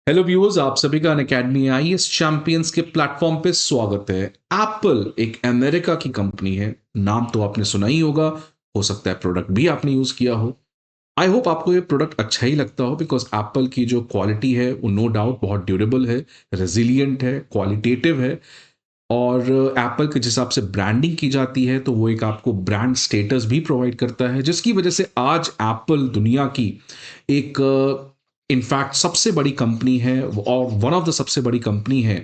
Hello viewers, आप सभी का अनअकैडमी आईएएस चैंपियंस के प्लेटफॉर्म पे स्वागत है। एप्पल एक अमेरिका की कंपनी है। नाम तो आपने सुना ही होगा, हो सकता है प्रोडक्ट भी आपने यूज किया हो। आई होप आपको ये प्रोडक्ट अच्छा ही लगता हो, बिकॉज एप्पल की जो क्वालिटी है वो नो डाउट बहुत ड्यूरेबल है, रेजिलियंट है, क्वालिटेटिव है। और एप्पल के जिस हिसाब से ब्रांडिंग की जाती है तो वो एक आपको ब्रांड स्टेटस भी प्रोवाइड करता है, जिसकी वजह से आज एप्पल दुनिया की एक इनफैक्ट सबसे बड़ी कंपनी है और वन ऑफ द सबसे बड़ी कंपनी है।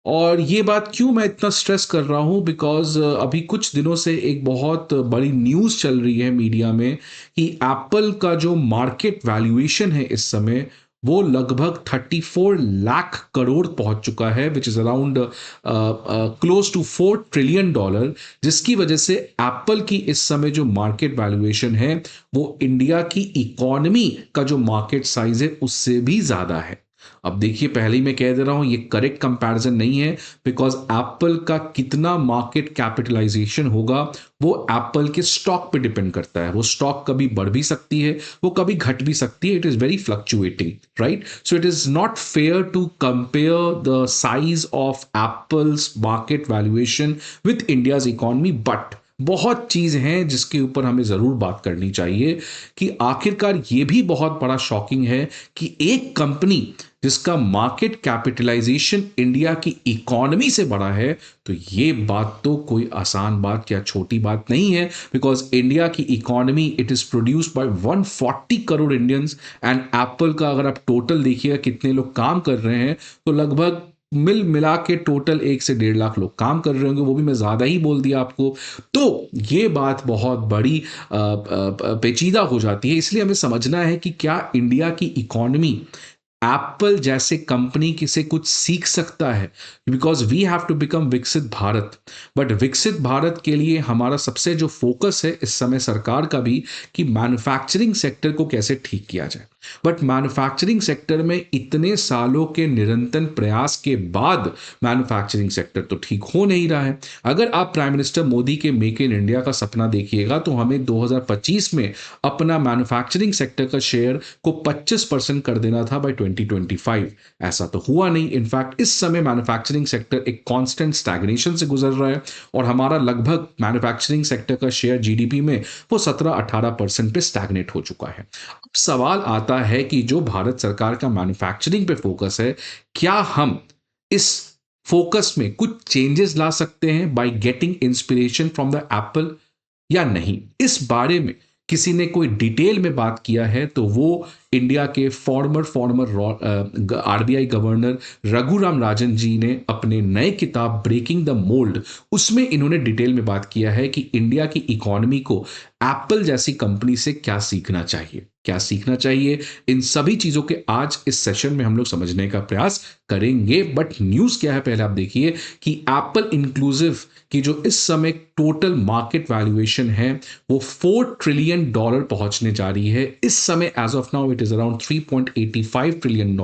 और ये बात क्यों मैं इतना स्ट्रेस कर रहा हूँ, बिकॉज अभी कुछ दिनों से एक बहुत बड़ी न्यूज़ चल रही है मीडिया में कि एप्पल का जो मार्केट वैल्यूएशन है इस समय वो लगभग 34 लाख करोड़ पहुंच चुका है, which is around close to $4 trillion. जिसकी वजह से एप्पल की इस समय जो मार्केट वैल्यूएशन है वो इंडिया की इकोनॉमी का जो मार्केट साइज है उससे भी ज़्यादा है। अब देखिए, पहले ही मैं कह दे रहा हूं, ये करेक्ट कंपैरिजन नहीं है, बिकॉज एप्पल का कितना मार्केट कैपिटलाइजेशन होगा वो एप्पल के स्टॉक पे डिपेंड करता है। वो स्टॉक कभी बढ़ भी सकती है, वो कभी घट भी सकती है। It is very fluctuating, right? So it is not fair to compare the size of Apple's market valuation with India's economy. But बहुत चीज हैं जिसके ऊपर हमें जरूर बात करनी चाहिए कि आखिरकार ये भी बहुत बड़ा शॉकिंग है कि एक कंपनी जिसका मार्केट कैपिटलाइजेशन इंडिया की इकोनॉमी से बड़ा है, तो ये बात तो कोई आसान बात या छोटी बात नहीं है। बिकॉज इंडिया की economy it is produced by 140 crore Indians, and Apple का अगर आप टोटल देखिएगा कितने लोग काम कर रहे हैं तो लगभग मिल मिला के टोटल 1 से 1.5 लाख लोग काम कर रहे होंगे। वो भी मैं ज़्यादा ही बोल दिया आपको। तो ये बात बहुत बड़ी पेचीदा हो जाती है। इसलिए हमें समझना है कि क्या इंडिया की इकोनॉमी एप्पल जैसे कंपनी किसे कुछ सीख सकता है, because we have to become विकसित भारत। बट विकसित भारत के लिए हमारा सबसे जो फोकस है इस समय सरकार का भी, कि मैन्युफैक्चरिंग सेक्टर को कैसे ठीक किया जाए। बट मैन्युफैक्चरिंग सेक्टर में इतने सालों के निरंतर प्रयास के बाद मैन्युफैक्चरिंग सेक्टर तो ठीक हो नहीं रहा है। अगर आप प्राइम मिनिस्टर मोदी के मेक इन इंडिया का सपना देखिएगा तो हमें 2025 में अपना मैन्युफैक्चरिंग सेक्टर का शेयर को 25% कर देना था बाय 2025। ऐसा तो हुआ नहीं। इनफैक्ट इस समय मैन्युफैक्चरिंग सेक्टर एक कांस्टेंट स्टैग्नेशन से गुजर रहा है और हमारा लगभग मैन्युफैक्चरिंग सेक्टर का शेयर जीडीपी में वो 17-18% पे स्टैग्नेट हो चुका है। अब सवाल आता है कि जो भारत सरकार का मैन्युफैक्चरिंग पे फोकस है, क्या हम इस फोकस में कुछ चेंजेस ला सकते हैं by getting inspiration from the Apple या नहीं? इस बारे में किसी ने कोई डिटेल में बात किया है तो वो इंडिया के farmer RBI governor Raghuram Rajan ji ने अपने नए किताब ब्रेकिंग द मोल्ड, उसमें इन्होंने डिटेल में बात किया है कि इंडिया की इकोनॉमी को एप्पल जैसी कंपनी से क्या सीखना चाहिए, क्या सीखना चाहिए। इन सभी चीजों के आज इस सेशन में हम लोग समझने का प्रयास करेंगे। बट न्यूज क्या है पहले आप देखिए कि एप्पल इंक्लूसिव की जो इस समय टोटल मार्केट वैल्यूएशन है वो $4 ट्रिलियन पहुंचने जा रही है इस समय। As of now it is around $3.85 trillion.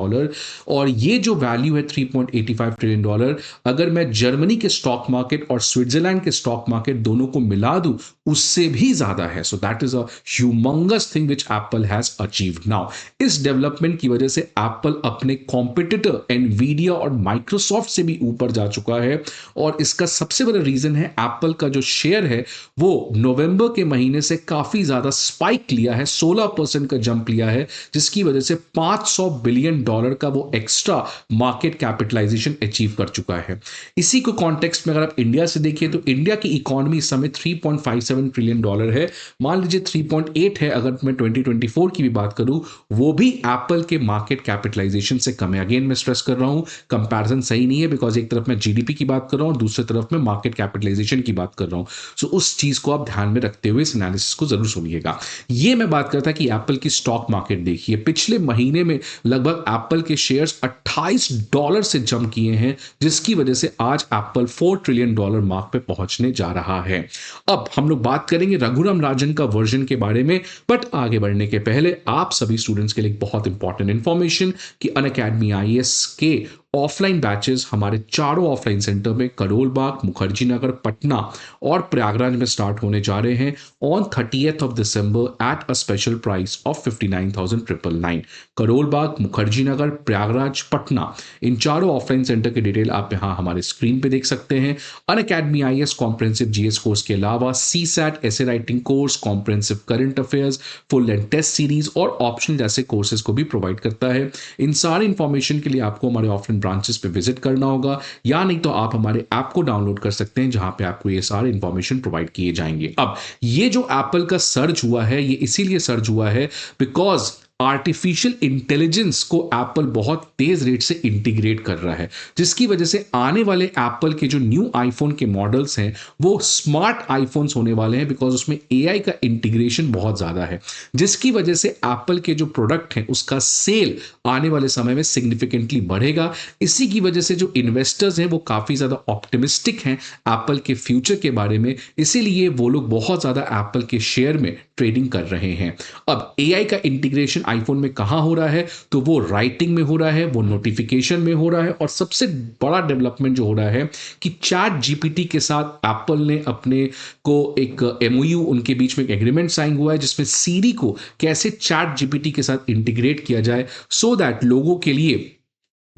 और ये जो वैल्यू है $3.85 ट्रिलियन, अगर मैं जर्मनी के स्टॉक मार्केट और स्विट्जरलैंड के स्टॉक मार्केट दोनों को मिला दूं उससे भी ज्यादा है। So that is a humongous thing which Apple has achieved now. इस डेवलपमेंट की वजह से एप्पल अपने कॉम्पिटिटर एनवीडिया और माइक्रोसॉफ्ट से भी ऊपर जा चुका है। और इसका सबसे बड़ा रीजन है एप्पल का जो शेयर है वो नवंबर के महीने से काफी ज्यादा स्पाइक लिया है, 16% का जंप लिया है, जिसकी वजह से $500 बिलियन का वो एक्स्ट्रा मार्केट कैपिटलाइजेशन अचीव कर चुका है। इसी को कॉन्टेक्स्ट में अगर आप इंडिया से देखिए तो इंडिया की इकोनॉमी इस समय $3.57 ट्रिलियन है। मान लीजिए 3.8 है अगर मैं 2024 की भी बात करूं, वो भी एप्पल के मार्केट कैपिटलाइजेशन से कम है। अगेन मैं स्ट्रेस कर रहा हूं, कंपैरिजन सही नहीं है, बिकॉज एक तरफ मैं जीडीपी की बात कर रहा हूं और दूसरी तरफ मैं मार्केट कैपिटलाइजेशन की बात कर रहा हूं। सो उस चीज को आप ध्यान में रखते हुए इस एनालिसिस को जरूर सुनिएगा। ये मैं बात करता कि एप्पल की स्टॉक मार्केट देखिए, पिछले महीने में लगभग एप्पल के शेयर्स $28 से जंप किए हैं, जिसकी वजह से आज एप्पल $4 ट्रिलियन मार्क पे पहुंचने जा रहा है। अब हम लोग बात करेंगे रघुराम राजन का वर्जन के बारे में, बट आगे बढ़ने के पहले आप सभी स्टूडेंट्स के लिए बहुत इंपॉर्टेंट इंफॉर्मेशन कि अनअकैडमी आईएएस के ऑफलाइन बैचेस हमारे चारों ऑफलाइन सेंटर में करोल बाग, मुखर्जी नगर, पटना और प्रयागराज में स्टार्ट होने जा रहे हैं on 30th of December at a special price of 59,999। Karol Bagh, Mukherjee Nagar, Prayagraj, Patna, इन चारों ऑफलाइन सेंटर की डिटेल आप यहाँ हमारे स्क्रीन पे देख सकते हैं। Unacademy IAS comprehensive GS course के अलावा CSAT, essay writing course, comprehensive current affairs, full and test series और ऑप्शनल जैसे कोर्सेज को भी प्रोवाइड करता है। इन सारे इंफॉर्मेशन के लिए आपको हमारे ऑफलाइन ब्रांचेस पे विजिट करना होगा, या नहीं तो आप हमारे ऐप को डाउनलोड कर सकते हैं जहां पे आपको ये सारे इंफॉर्मेशन प्रोवाइड किए जाएंगे। अब ये जो एप्पल का सर्ज हुआ है, ये इसीलिए सर्ज हुआ है बिकॉज आर्टिफिशियल इंटेलिजेंस को एप्पल बहुत तेज रेट से इंटीग्रेट कर रहा है, जिसकी वजह से आने वाले एप्पल के जो न्यू आईफोन के मॉडल्स हैं वो स्मार्ट आईफोन्स होने वाले हैं, बिकॉज उसमें एआई का इंटीग्रेशन बहुत ज्यादा है, जिसकी वजह से एप्पल के जो प्रोडक्ट हैं उसका सेल आने वाले समय में सिग्निफिकेंटली बढ़ेगा। इसी की वजह से जो इन्वेस्टर्स हैं वो काफी ज्यादा ऑप्टिमिस्टिक हैं एप्पल के फ्यूचर के बारे में, इसीलिए वो लोग बहुत ज्यादा एप्पल के शेयर में ट्रेडिंग कर रहे हैं। अब एआई का इंटीग्रेशन आईफोन में कहां हो रहा है, तो वो राइटिंग में हो रहा है, वो नोटिफिकेशन में हो रहा है, और सबसे बड़ा डेवलपमेंट जो हो रहा है कि चैट जीपीटी के साथ एप्पल ने अपने को एक एमओयू, उनके बीच में एक एग्रीमेंट साइन हुआ है जिसमें सीरी को कैसे चैट जीपीटी के साथ इंटीग्रेट किया जाए सो दैट लोगों के लिए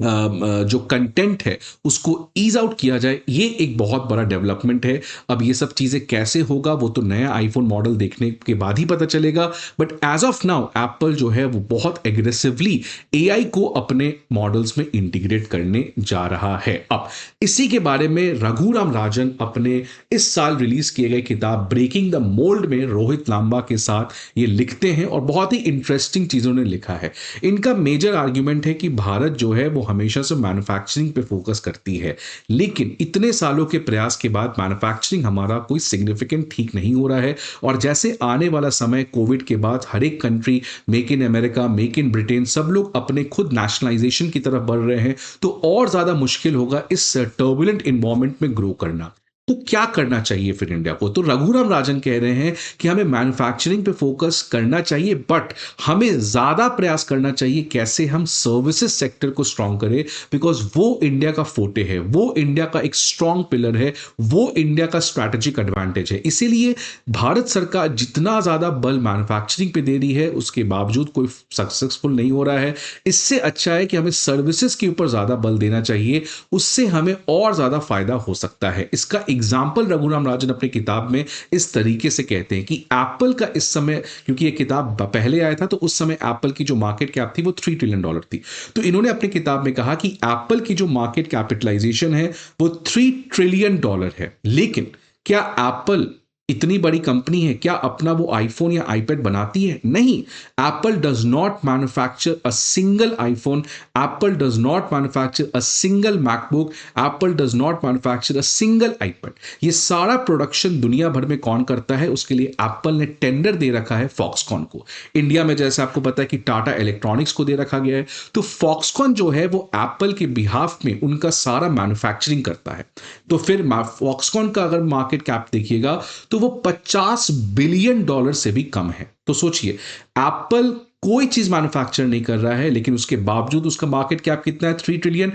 जो कंटेंट है उसको ईज आउट किया जाए। ये एक बहुत बड़ा डेवलपमेंट है। अब ये सब चीजें कैसे होगा वो तो नया आईफोन मॉडल देखने के बाद ही पता चलेगा, but as of now Apple जो है वो बहुत एग्रेसिवली एआई को अपने मॉडल्स में इंटीग्रेट करने जा रहा है। अब इसी के बारे में रघुराम राजन अपने इस साल रिलीज किए गए किताब ब्रेकिंग द मोल्ड में रोहित लांबा के साथ ये लिखते हैं, और बहुत ही इंटरेस्टिंग चीजों ने लिखा है। इनका मेजर आर्ग्यूमेंट है कि भारत जो है वो हमेशा से मैन्युफैक्चरिंग पे फोकस करती है, लेकिन इतने सालों के प्रयास के बाद मैन्युफैक्चरिंग हमारा कोई सिग्निफिकेंट ठीक नहीं हो रहा है, और जैसे आने वाला समय कोविड के बाद हर एक country make in America, make in Britain, सब लोग अपने खुद नेशनलाइजेशन की तरफ बढ़ रहे हैं, तो और ज्यादा मुश्किल होगा इस टर्बुलेंट इन्वायरमेंट में ग्रो करना। तो क्या करना चाहिए फिर इंडिया को? तो रघुराम राजन कह रहे हैं कि हमें मैन्युफैक्चरिंग पे फोकस करना चाहिए, बट हमें ज्यादा प्रयास करना चाहिए कैसे हम सर्विसेज सेक्टर को स्ट्रांग करें, बिकॉज वो इंडिया का फोटे है, वो इंडिया का एक स्ट्रांग पिलर है, वो इंडिया का स्ट्रैटेजिक एडवांटेज है। इसीलिए भारत सरकार जितना ज्यादा बल मैन्युफैक्चरिंग पे दे रही है उसके बावजूद कोई सक्सेसफुल नहीं हो रहा है। इससे अच्छा है कि हमें सर्विसेज के ऊपर ज्यादा बल देना चाहिए, उससे हमें और ज्यादा फायदा हो सकता है। इसका एग्जाम्पल रघुराम राजन अपनी किताब में इस तरीके से कहते हैं कि एप्पल का इस समय, क्योंकि ये किताब पहले आया था तो उस समय एप्पल की जो मार्केट कैप थी वो $3 ट्रिलियन थी, तो इन्होंने अपनी किताब में कहा कि एप्पल की जो मार्केट कैपिटलाइजेशन है वो $3 ट्रिलियन है, लेकिन क्या एप्पल इतनी बड़ी कंपनी है, क्या अपना वो आईफोन या आईपैड बनाती है? नहीं। Apple does not manufacture a single iPhone, Apple does not manufacture a single MacBook, Apple does not manufacture a single iPad. ये सारा प्रोडक्शन दुनिया भर में कौन करता है? उसके लिए एप्पल ने टेंडर दे रखा है फॉक्सकॉन को। इंडिया में जैसे आपको पता है कि टाटा इलेक्ट्रॉनिक्स को दे रखा गया है, तो फॉक्सकॉन जो है वो एप्पल के बिहाफ में उनका सारा मैन्युफैक्चरिंग करता है। तो फिर फॉक्सकॉन का अगर मार्केट कैप देखिएगा तो वो $50 बिलियन से भी कम है। तो सोचिए, एप्पल कोई चीज मैन्युफैक्चर नहीं कर रहा है, लेकिन उसके बावजूद उसका मार्केट कैप कितना है? $3 ट्रिलियन।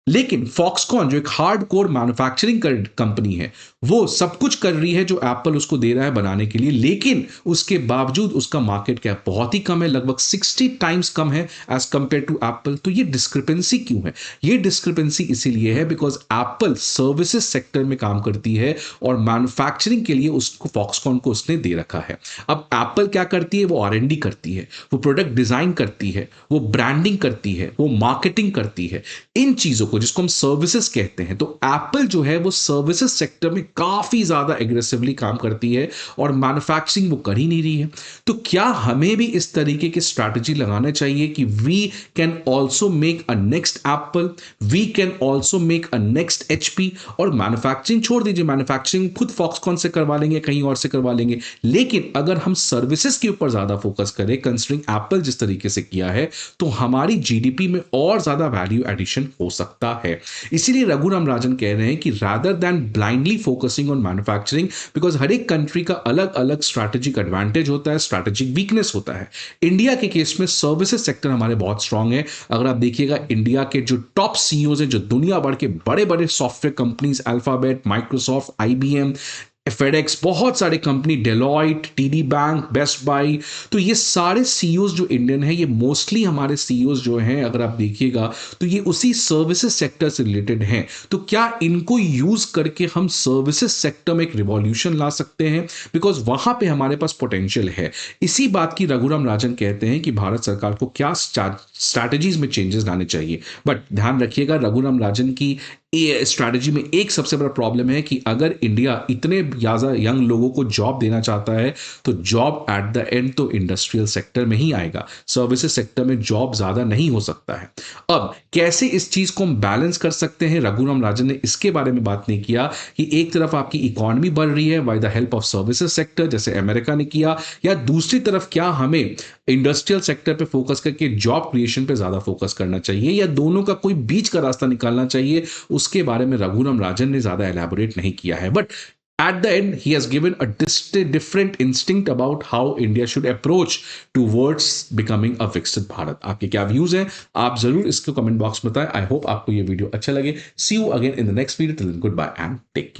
लेकिन फॉक्सकॉन जो एक हार्ड कोर मैन्युफैक्चरिंग कंपनी है वो सब कुछ कर रही है जो एप्पल उसको दे रहा है बनाने के लिए, लेकिन उसके बावजूद उसका मार्केट कैप बहुत ही कम है, लगभग 60 टाइम्स कम है एज कंपेयर टू एप्पल। तो ये डिस्क्रिपेंसी क्यों है? ये डिस्क्रिपेंसी इसीलिए है बिकॉज एप्पल सर्विसेज सेक्टर में काम करती है और मैन्युफैक्चरिंग के लिए उसको फॉक्सकॉन को उसने दे रखा है। अब एप्पल क्या करती है? वो R&D करती है, वो प्रोडक्ट डिजाइन करती है, वो ब्रांडिंग करती है, वो मार्केटिंग करती है, इन चीजों को जिसको हम सर्विसेज कहते हैं। तो एप्पल जो है वो सर्विसेज सेक्टर में काफी ज्यादा एग्रेसिवली काम करती है और मैन्युफैक्चरिंग वो कर ही नहीं रही है। तो क्या हमें भी इस तरीके की स्ट्रैटेजी लगाना चाहिए कि we can also make a next Apple, we can also make a next HP, और मैन्युफैक्चरिंग छोड़ दीजिए, मैन्युफैक्चरिंग खुद फॉक्सकॉन से करवा लेंगे, कहीं और से करवा लेंगे, लेकिन अगर हम सर्विसेज के ऊपर ज्यादा फोकस करें कंसिडरिंग एप्पल जिस तरीके से किया है, तो हमारी GDP में और ज्यादा वैल्यू एडिशन हो सकता है। सकता है। इसीलिए रघुराम राजन कह रहे हैं कि rather than blindly focusing on manufacturing, because हर एक कंट्री का अलग अलग स्ट्रैटेजिक एडवांटेज होता है, स्ट्रैटेजिक वीकनेस होता है। इंडिया के केस में सर्विसेज सेक्टर हमारे बहुत स्ट्रांग है। अगर आप देखिएगा इंडिया के जो टॉप सीईओज हैं, जो दुनिया भर के बड़े बड़े software companies, Alphabet, Microsoft, IBM, FedEx, बहुत सारे company, Deloitte, TD bank, Best Buy, तो ये सारे सीईओज जो इंडियन है, ये मोस्टली हमारे सीईओज जो हैं, अगर आप देखिएगा तो ये उसी सर्विसेज सेक्टर से रिलेटेड हैं। तो क्या इनको यूज करके हम सर्विसेज सेक्टर में एक रिवॉल्यूशन ला सकते हैं? बिकॉज वहां पे हमारे पास पोटेंशियल है। इसी बात की रघुराम राजन कहते हैं कि भारत सरकार को क्या स्ट्रैटेजीज में चेंजेस लाने चाहिए। बट ध्यान रखिएगा, रघुराम राजन की स्ट्रैटेजी में एक सबसे बड़ा प्रॉब्लम है कि अगर इंडिया इतने ज़्यादा यंग लोगों को जॉब देना चाहता है तो जॉब एट द एंड तो इंडस्ट्रियल सेक्टर में ही आएगा, सर्विसेज सेक्टर में जॉब ज़्यादा नहीं हो सकता है। अब कैसे इस चीज़ को हम बैलेंस कर सकते हैं, रघुराम राजन ने इसके बारे में बात नहीं किया कि एक तरफ आपकी इकोनॉमी बढ़ रही है by the help of services sector जैसे अमेरिका ने किया, या दूसरी तरफ क्या हमें इंडस्ट्रियल सेक्टर पे फोकस करके जॉब क्रिएशन पे ज़्यादा फोकस करना चाहिए, या दोनों का कोई बीच का रास्ता निकालना चाहिए। उसके बारे में रघुराम राजन ने ज्यादा एलैबोरेट नहीं किया है। But at the end he has given a different instinct about how India should approach towards becoming a विकसित भारत। आपके क्या व्यूज हैं, आप जरूर इसको कमेंट बॉक्स में बताएं। आई होप आपको ये वीडियो अच्छा लगे। See you again in the next video. Till then goodbye and take care.